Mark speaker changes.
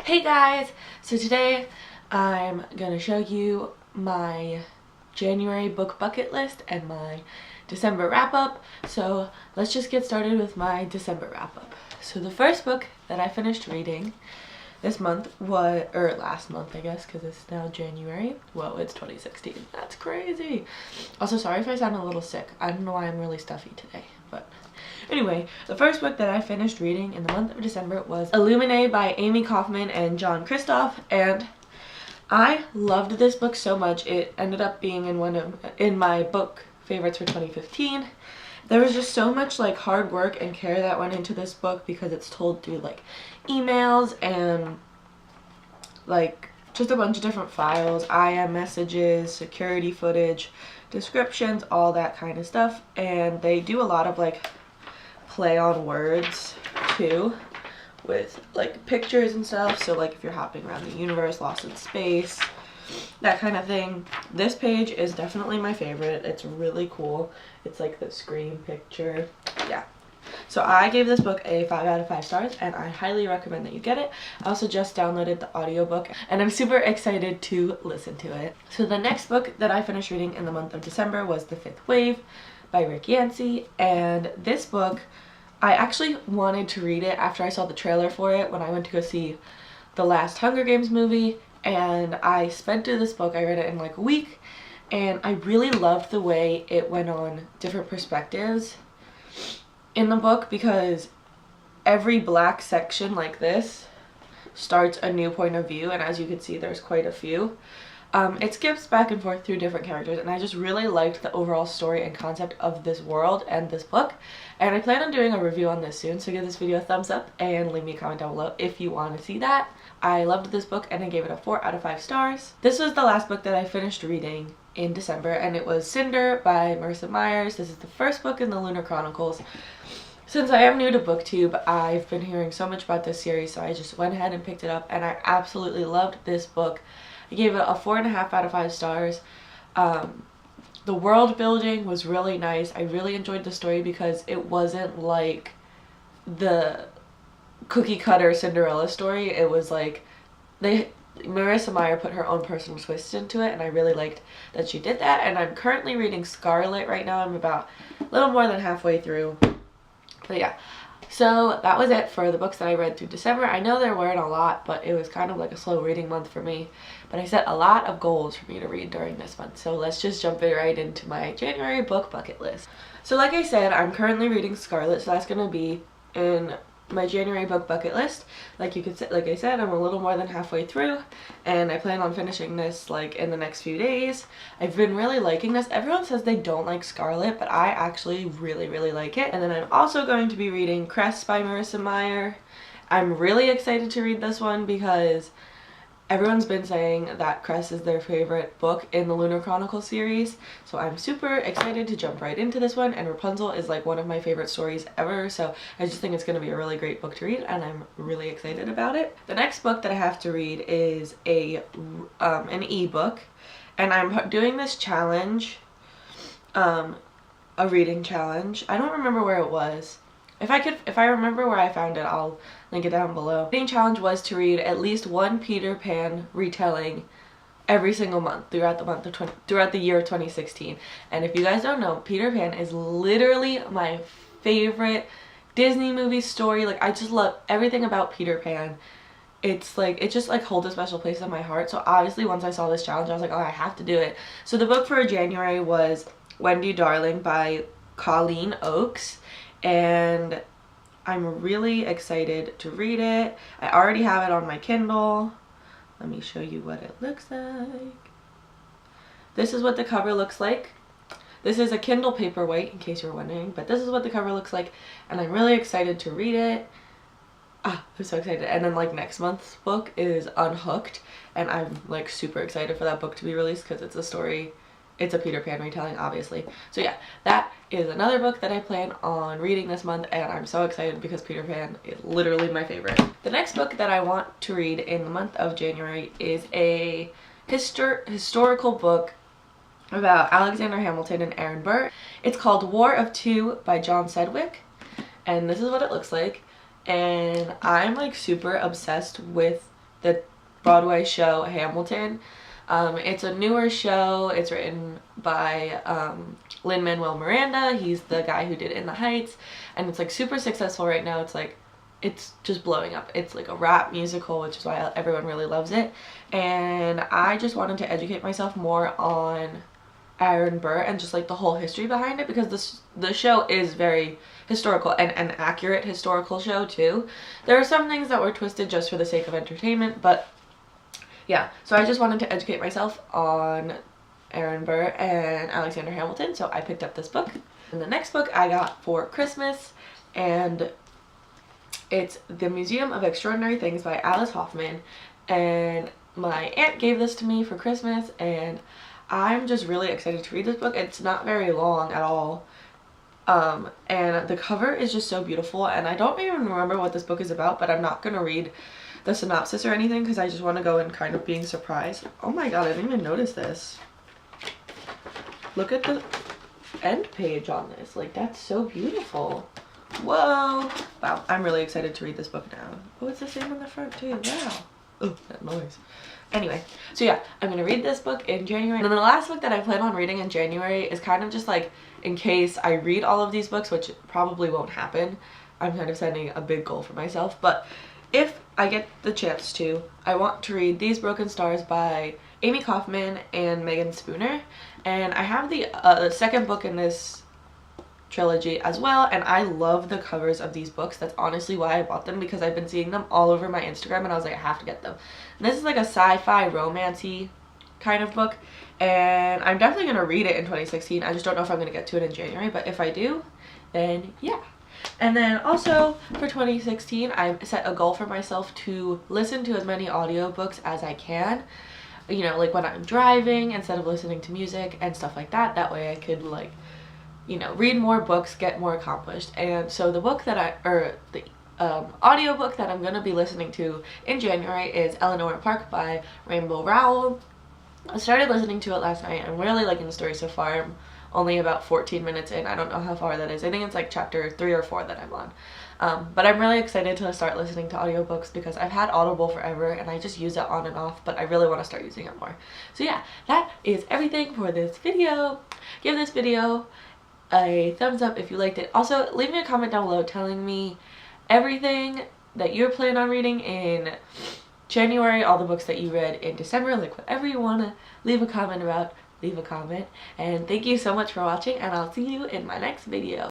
Speaker 1: Hey guys! So today I'm gonna show you my January book bucket list and my December wrap up. So let's just get started with my December wrap up. So the first book that I finished reading this month was, or last month I guess, because it's now January. Whoa, it's 2016. That's crazy. Also, sorry if I sound a little sick. I don't know why I'm really stuffy today, but anyway, the first book that I finished reading in the month of December was Illuminae by Amy Kaufman and John Kristoff, and I loved this book so much. It ended up being in my book favorites for 2015. There was just so much like hard work and care that went into this book because it's told through like emails and like just a bunch of different files, IM messages, security footage, descriptions, all that kind of stuff. And they do a lot of like play on words too with like pictures and stuff. So like if you're hopping around the universe, lost in space, that kind of thing. This page is definitely my favorite. It's really cool. It's like the Scream picture. Yeah. So I gave this book a 5 out of 5 stars and I highly recommend that you get it. I also just downloaded the audiobook and I'm super excited to listen to it. So the next book that I finished reading in the month of December was The Fifth Wave by Rick Yancey, and this book I actually wanted to read it after I saw the trailer for it when I went to go see the last Hunger Games movie, and I sped through this book. I read it in like a week and I really loved the way it went on different perspectives in the book, because every black section like this starts a new point of view, and as you can see there's quite a few. It skips back and forth through different characters, and I just really liked the overall story and concept of this world and this book, and I plan on doing a review on this soon, so give this video a thumbs up and leave me a comment down below if you want to see that. I loved this book and I gave it a 4 out of 5 stars. This was the last book that I finished reading in December, and it was Cinder by Marissa Myers. This is the first book in the Lunar Chronicles. Since I am new to BookTube, I've been hearing so much about this series, so I just went ahead and picked it up, and I absolutely loved this book. I gave it a 4.5 out of 5 stars. The world building was really nice. I really enjoyed the story because it wasn't like the cookie cutter Cinderella story. It was like Marissa Meyer put her own personal twist into it, and I really liked that she did that. And I'm currently reading Scarlet right now. I'm about a little more than halfway through. But yeah, so that was it for the books that I read through December. I know there weren't a lot, but it was kind of like a slow reading month for me. But I set a lot of goals for me to read during this month. So let's just jump right into my January book bucket list. So like I said, I'm currently reading Scarlet, so that's going to be in my January book bucket list. Like I said, I'm a little more than halfway through, and I plan on finishing this like in the next few days. I've been really liking this. Everyone says they don't like Scarlet, but I actually really like it. And then I'm also going to be reading Cress by Marissa Meyer. I'm really excited to read this one because everyone's been saying that Cress is their favorite book in the Lunar Chronicle series, so I'm super excited to jump right into this one. And Rapunzel is like one of my favorite stories ever, so I just think it's going to be a really great book to read, and I'm really excited about it. The next book that I have to read is an ebook, and I'm doing this challenge, a reading challenge. I don't remember where it was. If I remember where I found it, I'll link it down below. The reading challenge was to read at least one Peter Pan retelling every single month throughout the year of 2016. And if you guys don't know, Peter Pan is literally my favorite Disney movie story. Like, I just love everything about Peter Pan. It's like, it just like holds a special place in my heart. So obviously once I saw this challenge, I was like, oh, I have to do it. So the book for January was Wendy Darling by Colleen Oakes, and I'm really excited to read it. I already have it on my Kindle. Let me show you what it looks like. This is what the cover looks like. This is a Kindle paperweight, in case you're wondering, but this is what the cover looks like, and I'm really excited to read it. I'm so excited. And then like next month's book is Unhooked, and I'm like super excited for that book to be released because it's a story. It's a Peter Pan retelling, obviously. So yeah, that is another book that I plan on reading this month, and I'm so excited because Peter Pan is literally my favorite. The next book that I want to read in the month of January is a historical book about Alexander Hamilton and Aaron Burr. It's called War of Two by John Sedgwick, and this is what it looks like. And I'm like super obsessed with the Broadway show Hamilton. It's a newer show. It's written by Lin-Manuel Miranda. He's the guy who did In the Heights, and it's like super successful right now. It's just blowing up. It's like a rap musical, which is why everyone really loves it. And I just wanted to educate myself more on Aaron Burr and just like the whole history behind it, because the show is very historical and an accurate historical show too. There are some things that were twisted just for the sake of entertainment, but yeah, so I just wanted to educate myself on Aaron Burr and Alexander Hamilton, so I picked up this book. And the next book I got for Christmas, and it's The Museum of Extraordinary Things by Alice Hoffman, and my aunt gave this to me for Christmas, and I'm just really excited to read this book. It's not very long at all, and the cover is just so beautiful, and I don't even remember what this book is about, but I'm not gonna read the synopsis or anything because I just want to go in kind of being surprised. Oh my god, I didn't even notice this. Look at the end page on this. Like, that's so beautiful. Whoa. Wow, I'm really excited to read this book now. Oh, it's the same on the front too. Wow. Oh, that noise. Anyway, so yeah, I'm gonna read this book in January. And then the last book that I plan on reading in January is kind of just like in case I read all of these books, which probably won't happen. I'm kind of setting a big goal for myself, but if I get the chance to, I want to read These Broken Stars by Amy Kaufman and Megan Spooner. And I have the second book in this trilogy as well, and I love the covers of these books. That's honestly why I bought them, because I've been seeing them all over my Instagram and I was like, I have to get them. And this is like a sci-fi romancy kind of book, and I'm definitely going to read it in 2016. I just don't know if I'm going to get to it in January, but if I do, then yeah. And then also for 2016, I set a goal for myself to listen to as many audiobooks as I can, you know, like when I'm driving instead of listening to music and stuff like that. That way I could, like, you know, read more books, get more accomplished. And so the book that the audiobook that I'm going to be listening to in January is Eleanor Park by Rainbow Rowell. I started listening to it last night. I'm really liking the story so far. I'm only about 14 minutes in. I don't know how far that is. I think it's like chapter 3 or 4 that I'm on. But I'm really excited to start listening to audiobooks because I've had Audible forever and I just use it on and off, but I really want to start using it more. So yeah, that is everything for this video. Give this video a thumbs up if you liked it. Also, leave me a comment down below telling me everything that you're planning on reading in January, all the books that you read in December, like whatever you want to leave a comment about. Leave a comment, and thank you so much for watching, and I'll see you in my next video.